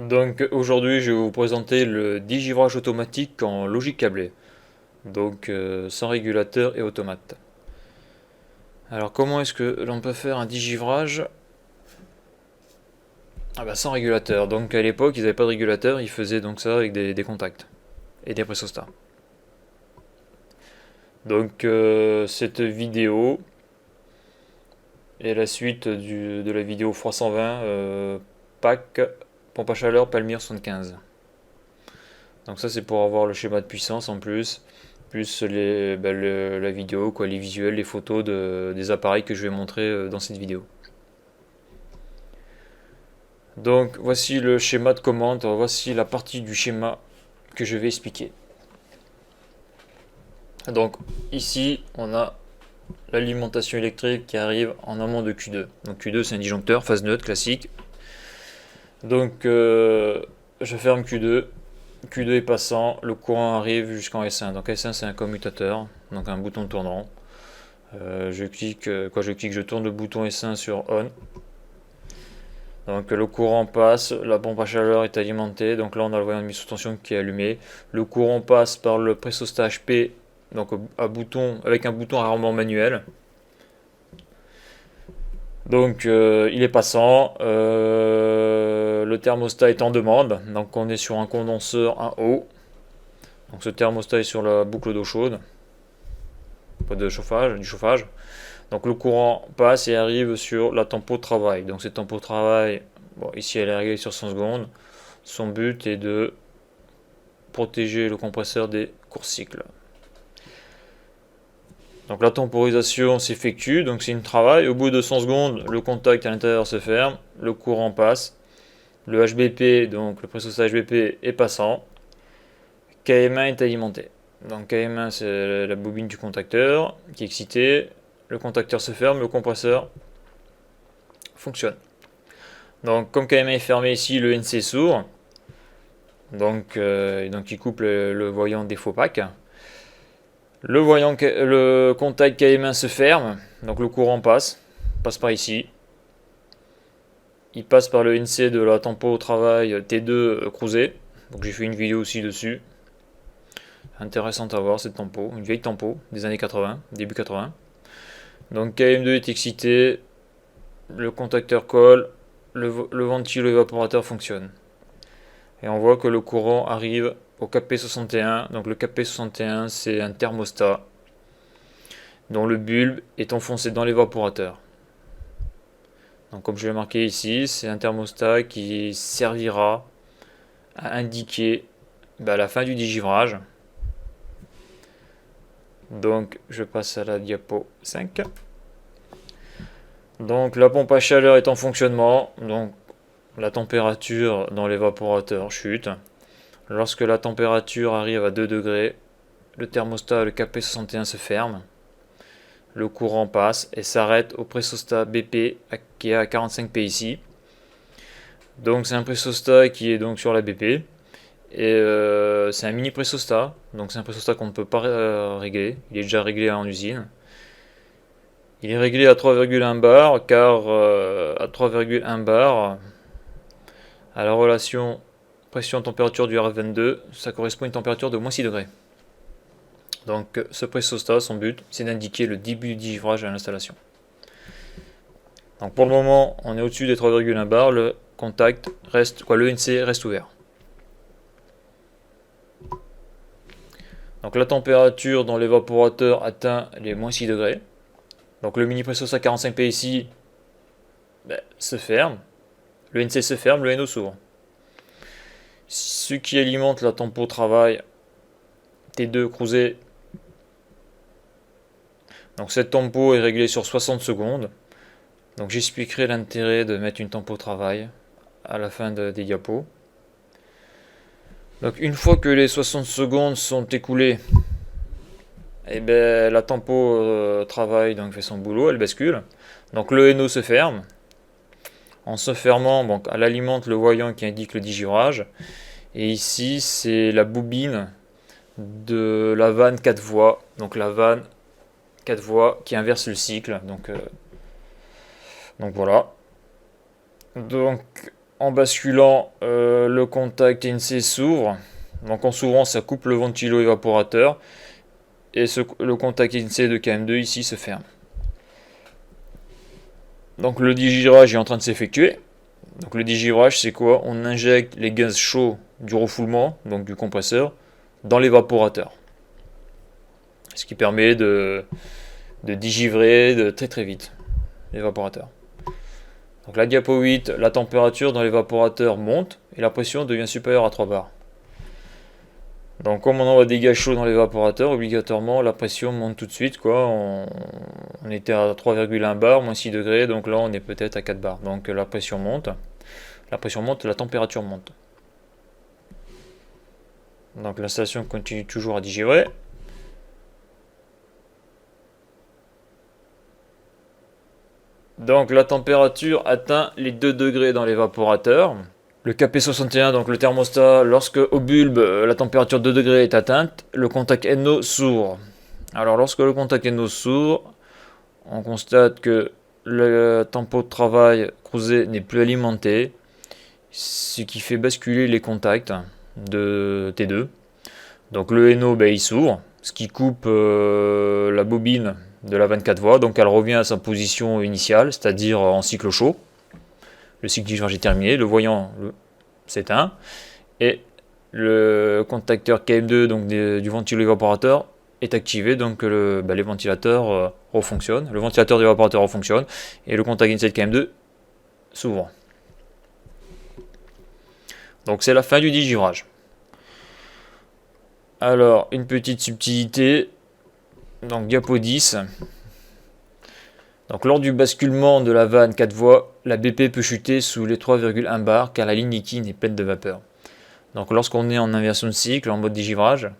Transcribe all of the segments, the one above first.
Donc aujourd'hui je vais vous présenter le digivrage automatique en logique câblée, donc sans régulateur et automate. Alors comment est-ce que l'on peut faire un digivrage? Ah bah sans régulateur, donc à l'époque ils n'avaient pas de régulateur, ils faisaient donc ça avec des contacts et des pressostats. Donc cette vidéo est la suite de la vidéo 320 PAC pompe à chaleur Palmyre 75. Donc ça c'est pour avoir le schéma de puissance en plus, plus la vidéo, quoi, les visuels, les photos des appareils que je vais montrer dans cette vidéo. Donc voici le schéma de commande, voici la partie du schéma que je vais expliquer. Donc ici on a l'alimentation électrique qui arrive en amont de Q2. Donc Q2 c'est un disjoncteur, phase neutre classique. Donc je ferme Q2. Q2 est passant, le courant arrive jusqu'en S1. Donc S1 c'est un commutateur, donc un bouton tournant. Je tourne le bouton S1 sur ON. Donc le courant passe, la pompe à chaleur est alimentée. Donc là on a le voyant de mise sous tension qui est allumé. Le courant passe par le pressostat HP, donc avec un bouton rarement manuel. Donc il est passant. Le thermostat est en demande. Donc on est sur un condenseur 1 Donc ce thermostat est sur la boucle d'eau chaude, pas de chauffage, du chauffage. Donc le courant passe et arrive sur la tempo de travail. Donc cette tempo de travail, bon, ici elle est réglée sur 100 secondes. Son but est de protéger le compresseur des courts cycles. Donc la temporisation s'effectue, donc c'est une travail. Au bout de 100 secondes, le contact à l'intérieur se ferme, le courant passe. Le HBP, donc le pressostat HBP est passant. KM1 est alimenté. Donc KM1 c'est la bobine du contacteur qui est excitée. Le contacteur se ferme, le compresseur fonctionne. Donc comme KM1 est fermé ici, le NC est sourd. Donc il coupe le voyant défaut pack. Le contact KM1 se ferme, donc le courant passe par ici. Il passe par le NC de la tempo au travail T2 cruisé. Donc j'ai fait une vidéo aussi dessus. Intéressante à voir cette tempo, une vieille tempo des années 80, début 80. Donc KM2 est excité, le contacteur colle, le ventilo évaporateur fonctionne. Et on voit que le courant arrive au KP61. Donc le KP61 c'est un thermostat dont le bulbe est enfoncé dans l'évaporateur. Donc comme je l'ai marqué ici, c'est un thermostat qui servira à indiquer la fin du digivrage. Donc je passe à la diapo 5. Donc la pompe à chaleur est en fonctionnement, donc la température dans l'évaporateur chute. Lorsque la température arrive à 2 degrés, le thermostat, le KP61 se ferme. Le courant passe et s'arrête au pressostat BP qui est à 45 PSI. Donc c'est un pressostat qui est donc sur la BP. Et c'est un mini pressostat, donc c'est un pressostat qu'on ne peut pas régler, il est déjà réglé en usine. Il est réglé à 3,1 bar car à 3,1 bar, à la relation pression-température du RF22, ça correspond à une température de moins 6 degrés. Donc ce pressostat, son but, c'est d'indiquer le début du digivrage à l'installation. Donc pour le moment, on est au-dessus des 3,1 bar, le contact reste, le NC reste ouvert. Donc la température dans l'évaporateur atteint les moins 6 degrés. Donc le mini pressostat 45 PSI se ferme. Le NC se ferme, le NO s'ouvre. Ce qui alimente la tempo travail T2 cruisé. Donc cette tempo est réglée sur 60 secondes. Donc j'expliquerai l'intérêt de mettre une tempo travail à la fin des diapos. Donc une fois que les 60 secondes sont écoulées, la tempo travail donc fait son boulot, elle bascule. Donc le NO se ferme. En se fermant, donc, elle alimente le voyant qui indique le digivrage. Et ici, c'est la bobine de la vanne 4 voies. Donc la vanne 4 voies qui inverse le cycle. Donc voilà. Donc en basculant, le contact INSEE s'ouvre. Donc en s'ouvrant, ça coupe le ventilo-évaporateur. Et le contact INSEE de KM2 ici se ferme. Donc le digirage est en train de s'effectuer. Donc le digirage, c'est quoi? On injecte les gaz chauds du refoulement, donc du compresseur, dans l'évaporateur. Ce qui permet de digivrer très très vite l'évaporateur. Donc la diapo 8, la température dans l'évaporateur monte et la pression devient supérieure à 3 bars. Donc comme on envoie des gaz chauds dans l'évaporateur, obligatoirement la pression monte tout de suite, quoi. On était à 3,1 bar, moins 6 degrés, donc là on est peut-être à 4 bars. Donc la pression monte, la température monte. Donc l'installation continue toujours à digérer. Donc la température atteint les 2 degrés dans l'évaporateur. Le KP61, donc le thermostat, lorsque au bulbe la température de 2 degrés est atteinte, le contact NO s'ouvre. Alors lorsque le contact NO s'ouvre, on constate que le tempo de travail croisé n'est plus alimenté, ce qui fait basculer les contacts de T2. Donc le NO il s'ouvre, ce qui coupe la bobine de la 24 voies, donc elle revient à sa position initiale, c'est-à-dire en cycle chaud. Le cycle digérage est terminé, le voyant s'éteint, et le contacteur KM2 donc du ventilo-évaporateur est activé, donc les ventilateurs refonctionnent, le ventilateur de l'évaporateur refonctionne, et le contact INSEE KM2 s'ouvre. Donc c'est la fin du digivrage. Alors, une petite subtilité, donc diapo 10. Donc lors du basculement de la vanne 4 voies, la BP peut chuter sous les 3,1 bars car la ligne liquide est pleine de vapeur. Donc lorsqu'on est en inversion de cycle, en mode digivrage,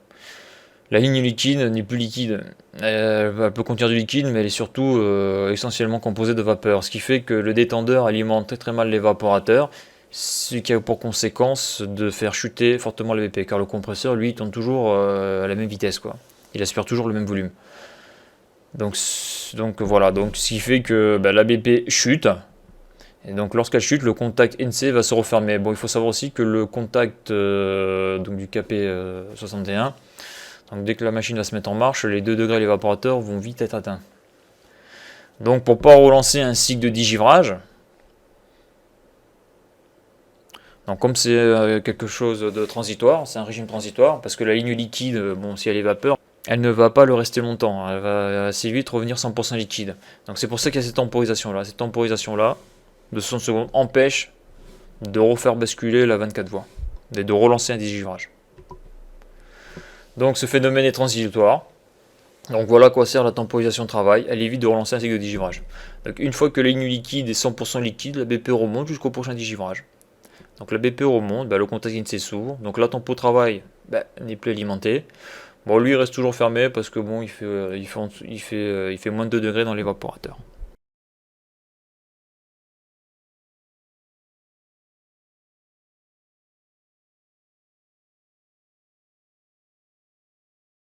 la ligne liquide n'est plus liquide. Elle peut contenir du liquide, mais elle est surtout essentiellement composée de vapeur, ce qui fait que le détendeur alimente très très mal l'évaporateur, ce qui a pour conséquence de faire chuter fortement la BP, car le compresseur lui tourne toujours à la même vitesse, quoi. Il aspire toujours le même volume. Donc voilà, donc ce qui fait que la BP chute, et donc lorsqu'elle chute, le contact NC va se refermer. Bon, il faut savoir aussi que le contact donc du KP61, donc dès que la machine va se mettre en marche, les 2 degrés de l'évaporateur vont vite être atteints. Donc pour pas relancer un cycle de digivrage, donc comme c'est quelque chose de transitoire, c'est un régime transitoire, parce que la ligne liquide, bon, si elle est vapeur, elle ne va pas le rester longtemps, elle va assez vite revenir 100% liquide. Donc c'est pour ça qu'il y a cette temporisation-là. Cette temporisation-là, de 60 secondes, empêche de refaire basculer la 24 voies, et de relancer un digivrage. Donc ce phénomène est transitoire. Donc voilà à quoi sert la temporisation de travail, elle évite de relancer un cycle de digivrage. Donc une fois que la ligne liquide est 100% liquide, la BP remonte jusqu'au prochain digivrage. Donc la BP remonte, le contact INSEE s'ouvre, donc la tempo de travail n'est plus alimenté. Bon, lui il reste toujours fermé parce que bon, il fait moins de 2 degrés dans l'évaporateur.